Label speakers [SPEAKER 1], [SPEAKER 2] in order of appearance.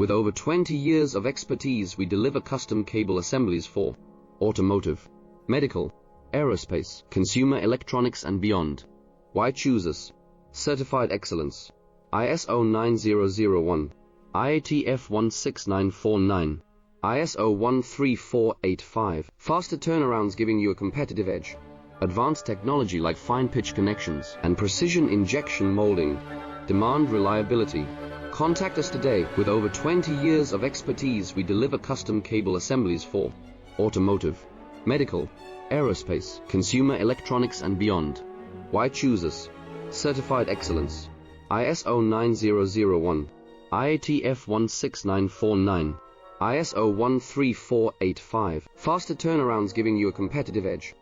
[SPEAKER 1] With over 20 years of expertise, we deliver custom cable assemblies for automotive, medical, aerospace, consumer electronics and beyond. Why choose us? Certified excellence. ISO 9001, IATF 16949, ISO 13485. Faster turnarounds giving you a competitive edge. Advanced technology like fine pitch connections and precision injection molding. Demand reliability. Contact us today. With over 20 years of expertise, we deliver custom cable assemblies for automotive, medical, aerospace, consumer electronics and beyond. Why choose us? Certified excellence. ISO 9001, IATF 16949, ISO 13485. Faster turnarounds giving you a competitive edge.